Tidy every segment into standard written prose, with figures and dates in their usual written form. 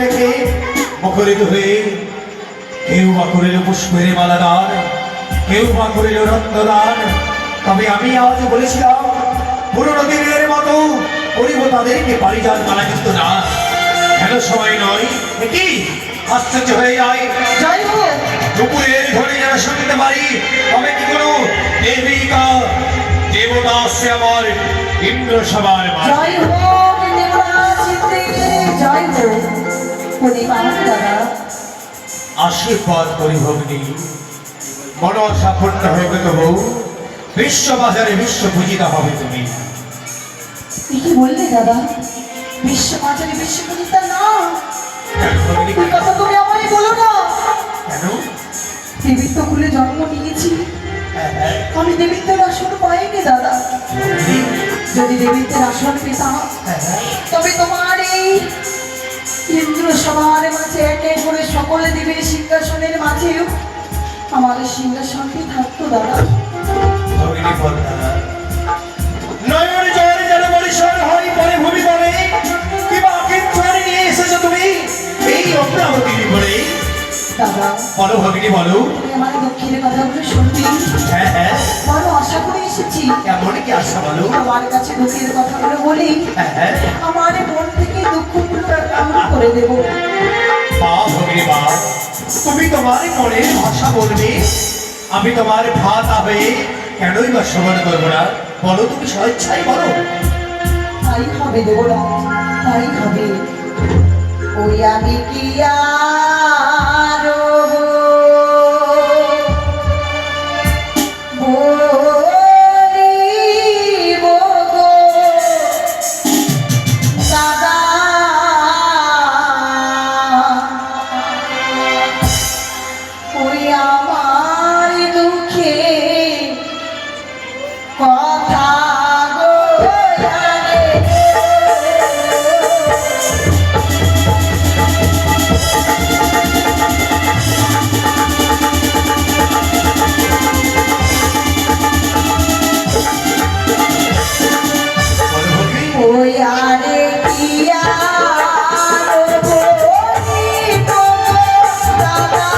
দেখে মুখরিত হয়ে কেউ বা করিল পুষ্পের মালাদান, কেউ বা করিল রত্নদান। তবে আমি আজ বলেছিলাম পুরনো দিনের মতো করিব তাদেরকে পারিজাত মালা, কিন্তু না, কেন সময় নয়, কি আশ্চর্য হয়ে যায়। যাই হোক, দুপুরের ঘরে যারা শুনতে পারি, তবে কি কোনো দেবিকা দেবতা আসছে আমার ইন্দ্র সভার মাঝে। যাই হোক দেবরাজ ইন্দ্র, যাই হোক প্রদীপান দাদা, আশীর্বাদ করি ভগ্নী, মন সাফল্য হবে তবু বিশ্ববাজারে বিশ্ব পূজিতা হবে তুমি। কি বললে দাদা? বিশ্ব বাজারে বিশ্ব পূজিতা না, কেন ভগ্নী? এই কথা তুমি আমায় বলো না। কেন? দেবীত্ব কুলে জন্ম নিয়েছি, হ্যাঁ, আমি দেবীত্বের আসন পাইনি দাদা। ভগ্নী, যদি দেবীত্বের আসন পেতাম, হ্যাঁ, তবে তোমার এই ইন্দ্র সভার মাঝে একে করে সকলে দেবীর সিংহাসনের মাঝেও আমার সিংহাসনটি থাকতো দাদা। ভগ্নী বলতা, নয়ন জল যেন পরিসর হয় পরে ভূমি বলে, কিবা কীর্তনে নিয়ে এসেছো তুমি এই অমরাবতীর বলে। দাদা, বলো ভগ্নী বলো। তুমি আমার দুঃখের কথাগুলো শুনবি? হ্যাঁ হ্যাঁ, বড় আশা করে এসেছি, এমন কি আশা বলো। আমার কাছে দুঃখের কথাগুলো বলি, হ্যাঁ হ্যাঁ, আমার মন থেকে দুঃখগুলো এমন করে দেব। মা ভগ্নী মা, তুমি তোমার মনের ভাষা বলবে, আমি তোমার ভাতা হয়ে কেনই বা শ্রবণ করবো না। বলো তুমি স্বেচ্ছাই বলো। তাই হবে দেবরাজ, তাই হবে। ওই আমি কি আরো বলিব গো দাদা, ওই আমার দুঃখে কথা গো জানে। বলো ভগ্নী। ওই আরে কি আর বলিব গো দাদা,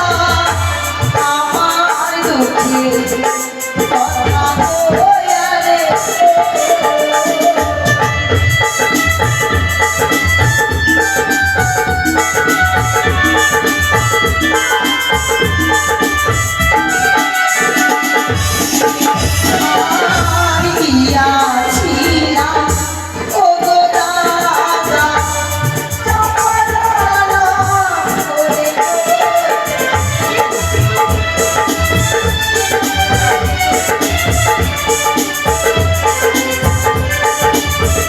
আমার দুঃখে কথা গো জানে। আমি গিয়াছিলাম ও গো দাদা, চম্পলানা করে গো।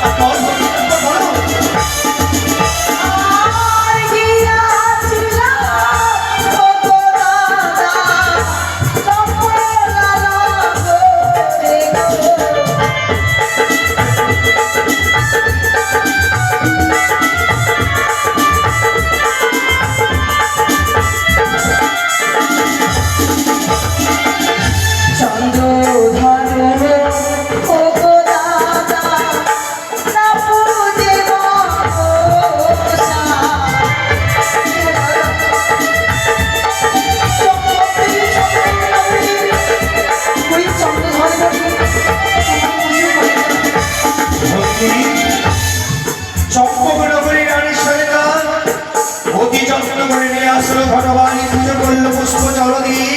আর বলো, বলো। আর গিয়াছিলাম ও গো দাদা, চম্পলানা করে গো। চন্দ্রধর ও গো দাদা, না বুঝে মনসা। ওই চন্দ্রধর ভগ্নী, চম্পকনগরী রানী সরকার অতি যত্ন করে নিয়ে আসলো ভগবান, পুজো করলো পুষ্প জল দিয়ে,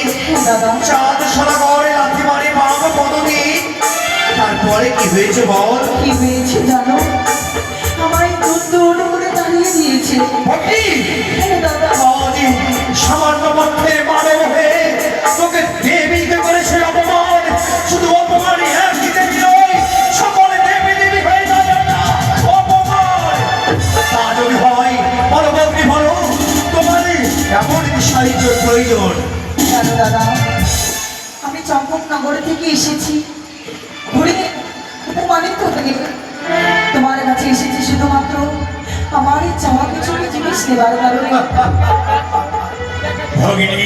দাদা, চাঁদ সোনা করে লাথি মারি মাগ পদনী। তারপরে কি হয়েছে বল কি হয়েছে জানো? আমায় দূর দূর করে দাঁড়িয়ে দিয়েছে। ভগ্নী। হ্যাঁ দাদা, আজ সামান্য মধ্যে মানব হয়ে তোকে দেবীকে করেছে অপমান। শুধু অপমানই একই দেবী নয়, সকলে দেবী দেবী হয়ে যাবে না অপমান। তা যদি হয় বলো ভগ্নী বলো, তোমার এমন কি সাহায্যের প্রয়োজন? জানো দাদা, আমি চম্পকনগর থেকে এসেছি ঘুরে অপমানিত হয়ে তোমার কাছে এসেছি শুধুমাত্র আমার এই চাওয়া কিছু জিনিস নেবার কারণে। ভগিনী,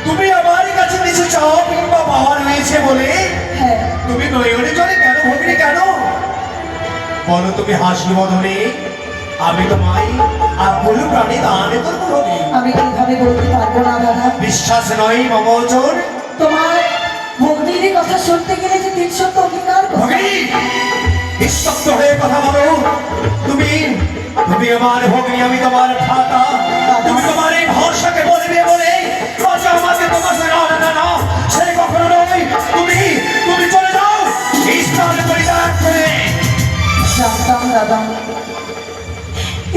তুমি আমার কাছে কিছু চাও কিংবা পাওয়ার হয়েছে বলে হ্যাঁ, তুমি নয়নে জলে কেন ভগিনী কেন? বলো তুমি হাসি বদনে আমি তোমায় আর বলু প্রাণ বিশ্বাস নয় মমোচর? তোমার ভগ্নির কথা শুনতে গেলে যে 300 তো অঙ্গীকার করতে হবে। ভগিনী, নিঃশব্দ হয়ে কথা বলো। তুমি তুমি আমার ভগিনী, আমি তোমার ভ্রাতা। তুমি তোমার এই ভরসাকে বলবে বলে আজ আমাকে তোমার না না না, সে কখনো নয়। তুমি তুমি চলে যাও এই স্থান পরিত্যাগ করে। জানতাম দাদা,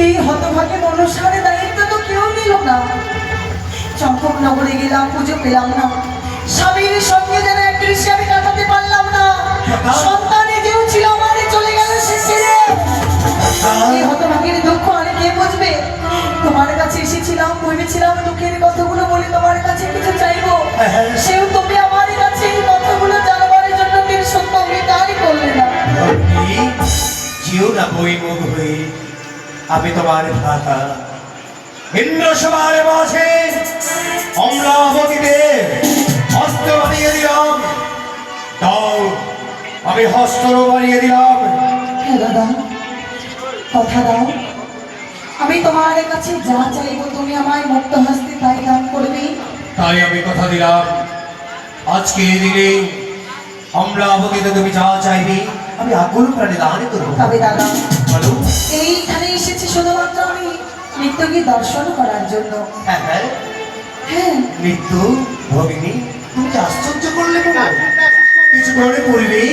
এই হতভাগে মনুষ্যের দায়িত্ব তো কেউ নিল না। চম্পকনগরে গেলাম, পুজো পেলাম না। স্বামীর সঙ্গে যেন এক দৃশ্যে আমি কাটাতে পারলাম না। সন্তানে কেউ ছিল আমার, চলে গেল সে ছেড়ে। এই হতভাগের দুঃখ আর কে বুঝবে? তোমার কাছে এসেছিলাম, ভেবেছিলাম দুঃখের কথাগুলো বলে তোমার কাছে কিছু চাইবো। সেও তুমি আমার কাছে এই কথাগুলো জানাবার জন্য 300 তো অঙ্গীকারই করলে না। জিও না বই মুখ হয়ে, আমি তোমার ভ্রাতা। ইন্দ্র সভার মাঝে অমরাবতীতে হস্ত বানিয়ে দিলাম। দাও, আমি হস্ত বানিয়ে দিলাম। হ্যাঁ দাদা, কথা দাও, আমি তোমার কাছে যা চাইবো তুমি আমায় মুক্ত হস্তে তাই দান করবে। তাই আমি কথা দিলাম, আজকে এই দিনে অমরাবতীতে তুমি যা চাইবে আমি আকুল প্রাণে দান করবো। তবে দাদা, বলো। এইখানে এসেছি শুধুমাত্র আমি নিত্যকে দর্শন করার জন্য। হ্যাঁ হ্যাঁ, হ্যাঁ, মৃত্যু ভগিনী, তুমি যে আশ্চর্য করলে বাবা। কিছু ধরে পড়বে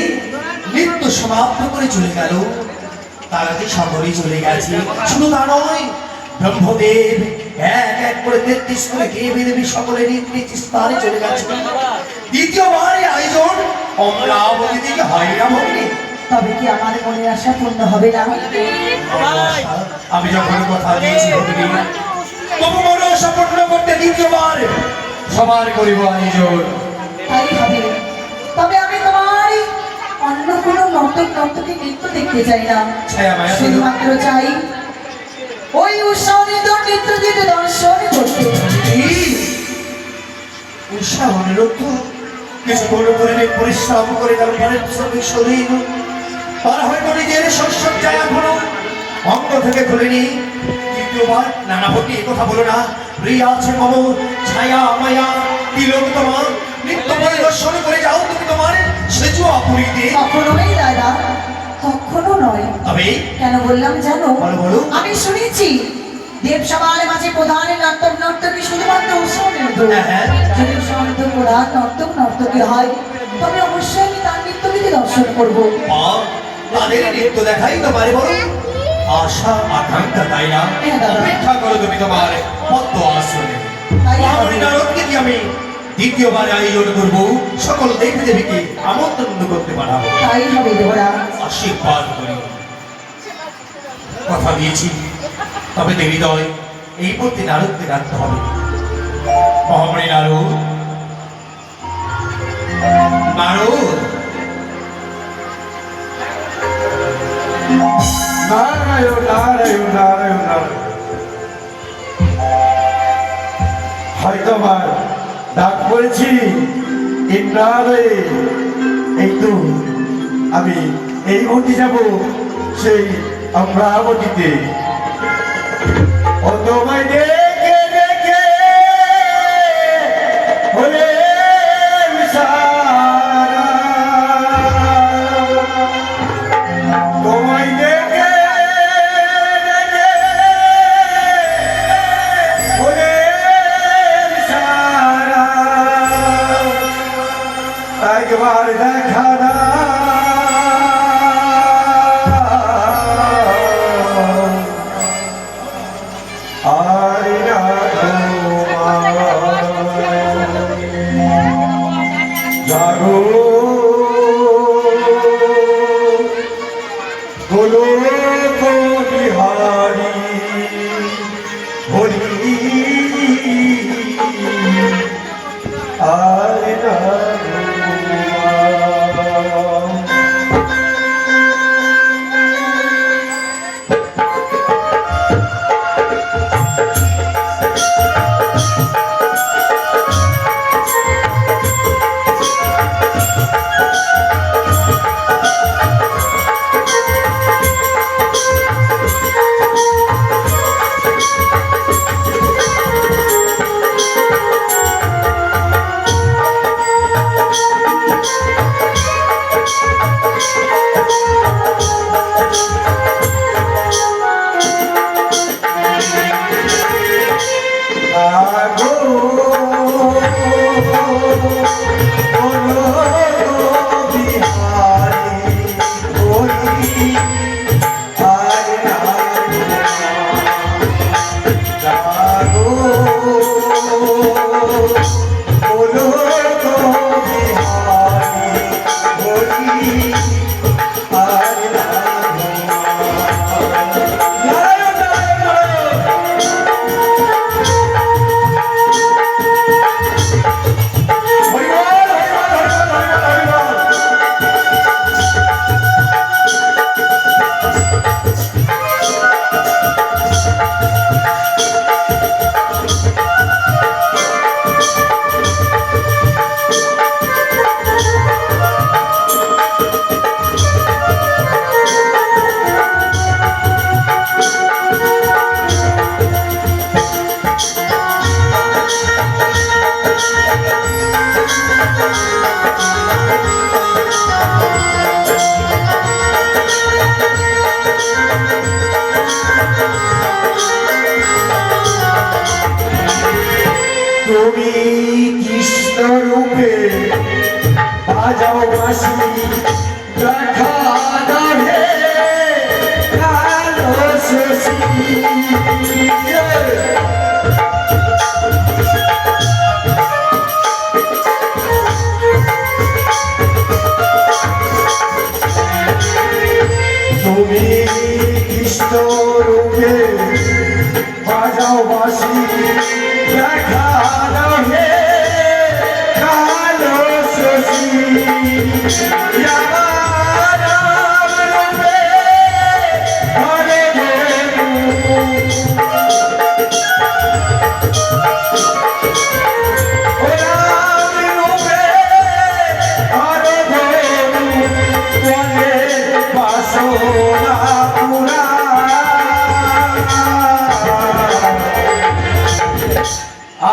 নৃত্য সমাপ্ত করে চলে গেল। তার আগে সকলেই চলে গেছে। শুধু তা নয়, ব্রহ্মদেব এক এক করে 33 করে দেবী দেবী সকলে নিজ নিজ স্থানে চলে গেছে। দ্বিতীয়বার এই আয়োজন অমরাবতী থেকে হয় না ভগিনী? তবে কি আমার মনের আশা পূর্ণ হবে না? আমি যখন কথা দিয়েছি ভগিনী, তবু মনে আশা পূর্ণ করতে দ্বিতীয়বার সবার করিব আয়োজন। তাই হবে। তবে আমি তোমার অন্য কোনো নর্তকী নৃত্য দেখতে চাই না। ছায়া মায়া দিল। শুধুমাত্র চাই ওই উৎসবের নৃত্য দিতে দর্শন করতে। উৎসাহ নিরুদ্ধ কিছু বড় করে পরিশ্রম করে তারপরে শ্রমিক শরীর তারা হয়তো নিজের শস্যজ্জায় এখনো অঙ্গ থেকে খুলেনি। দ্বিতীয়বার নানা ভক্তি এ কথা বলো না। প্রিয়া আছে মম, ছায়া মায়া তিলক তোমার নিত্য পরিদর্শন করে যাও তুমি তোমার সেজু আপুরিতে। কখনোই দাদা, কখনো নয়। তবে কেন বললাম জানো? বলো বলো। আমি শুনেছি দেবসভার মাঝে প্রধান নর্তকী শুধুমাত্র উৎসব। হ্যাঁ, হ্যাঁ। যদি সন্ত প্রধান নর্তকী হয় তবে অবশ্যই আমি তার নৃত্যকে দর্শন করবো। মা, তাদের নৃত্য দেখাই তোমার বড় আশা আকাঙ্ক্ষা, তাই না? হ্যাঁ, দাদা। অপেক্ষা করো তুমি তোমার পদ্ম আসনে। তাই হবে। মহামণি নারদকে দিয়ে আমি দ্বিতীয়বার আয়োজন করবো, সকল দেবী দেবীকে আমন্ত্রণ করতে পাঠাবো। তাই হবে দেবরা। আশীর্বাদ করি, কথা দিয়েছি। তবে দেবীদয় এই মধ্যে নারদকে রাখতে হবে। মহামণি নারদ, নারদ, নারায়ণ নারায়ণ নারায়ণ নারায়ণ। হয়তো আমার ডাক পড়েছি ইন্দ্রালয়ে। এই তো আমি এই মুহূর্তে যাব সেই অমরাবতীতে। ও তোমায় দেখে দেখে হলে সারা, তোমায় দেখে দেখে হলে সারা, একবার দেখা না আর না জাগো বলো বিহারি হরি আর না তুমি কৃষ্ণ রূপে বাজাও বাঁশি দেখা নহে কালো শশী। তুমি কৃষ্ণ রূপে বাজাও বাঁশি দেখা নহে কালো শশী। আমার রাম রূপে হরে ধনু, ও রাম রূপে হরে ধনু, বলে বাসনা পুরা।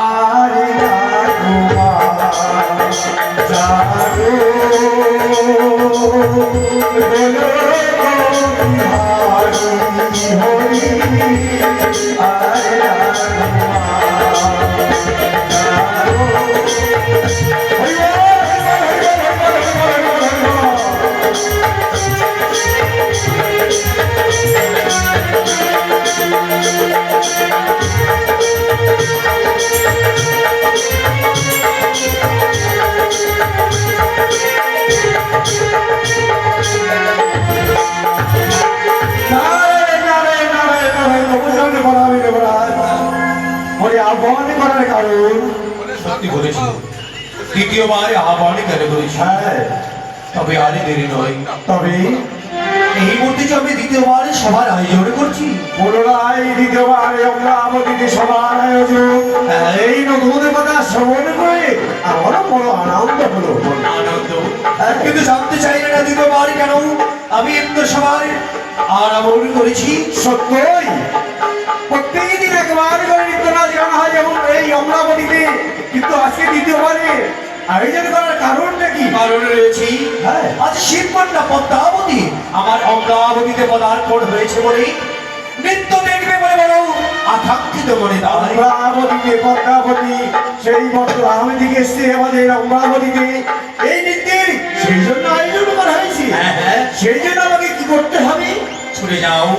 আরে না তোমার জাগো, বলো বিহারি হরি। আরে না তোমার জাগো, হরি বল, হরি বল, হরি বল, হরি বল, হরি বল। আহ্বান করার কারণ সত্যি বলেছি, দ্বিতীয়বার আহ্বান কেন করেছি? হ্যাঁ, তবে আরে দেরি নয়। তবে এই মুহূর্তে যে আমি দ্বিতীয়বার সবার আয়োজন করছি। পুনরায় দ্বিতীয়বার আমরা আমাদের সবার আয়োজন এই নতুন কথা শ্রবণ করে আমারও বড় আনন্দ হলো। আনন্দ, কিন্তু জানতে চাইলে না দ্বিতীয়বার কেন আমি এমন সবার আয়োজন করেছি? সত্যই প্রত্যেকদিন একবার করে নৃত্য নাচ গান হয় যেমন এই অমরাবতীতে, কিন্তু আজকে দ্বিতীয়বারে আয়োজন করার কারণটা কি? কারণ রয়েছে, হ্যাঁ। আজ শিবকন্যা পদ্মাবতী আমার অমরাবতীতে পদার্পণ হয়েছে বলে নৃত্য দেখবে বলে বড় আকাঙ্ক্ষিত মনে তাই। অমরাবতীতে পদ্মাবতী সেই মতো আমি দিকে এসছে আমাদের অমরাবতীতে এই নৃত্যের সেই জন্য আয়োজন করা হয়েছে। হ্যাঁ, হ্যাঁ। সেই জন্য আমাকে কি করতে হবে? ছুটে যাও,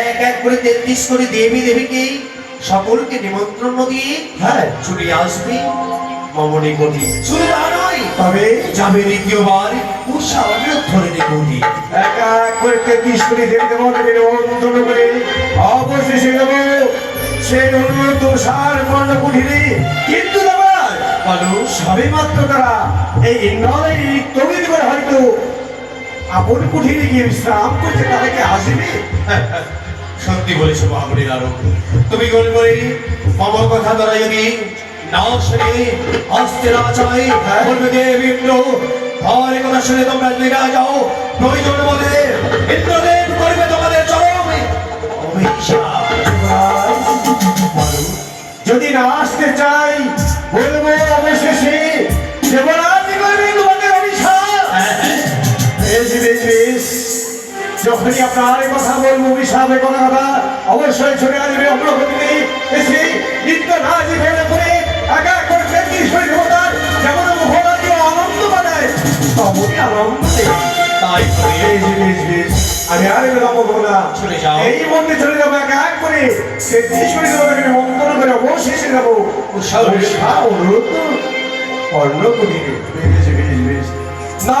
এক এক করে 33 করে দেবী দেবীকে সকলকে নিমন্ত্রণ দিয়ে হ্যাঁ। ছুটে আসবে মমনি কোটি। শুধু তা নয়, তবে যাবে দ্বিতীয়বার উষা অগ্রধরণী কোটি। এক এক করে 33 করে দেবী দেবতাদের অনুমোদন করে অবশেষে দেব সেই অনুরোধ সার বর্ণ কুঠিরে। কিন্তু আমার বলো, সবে মাত্র তারা এই নয় তৈরি করে হয়তো আপন কুঠিরে গিয়ে বিশ্রাম করতে তাদেরকে আসবে। সত্যি বলেছো মহাবলীর আরো। তুমি গোল করে মম কথা দ্বারা যদি না শুনে আসতে না চাই, বলবে দেব ইন্দ্র আর এ কথা শুনে তোমরা লেগে যাও। প্রয়োজন বলে ইন্দ্রদেব করবে তোমাদের চরম অভিশাপ। যদি না আসতে চাই বলবো অবশেষে দেবরাজ করবে তোমাদের অভিশাপ। বেশ বেশ বেশ, যখনই আপনার কথা বলবো অভিশাপের কোনো কথা অবশ্যই চলে আসবে অগ্রগতিতে এসে নিত্য নাচ ফেলে করে একা করে 33 করে দেবতার যেমন মুখরাজি আনন্দ বানায় তেমনই আনন্দ দেয়। তাই বেশ বেশ বেশ, আমি আর বিলম্ব করবো না, চলে যাও। এই মন্দিরে চলে যাবো এক এক করে 33 করে দেবতাকে মন্ত্রণ করে অবশেষে যাবো উষা অনুরোধ অন্য করিবে। বেশ বেশ বেশ, না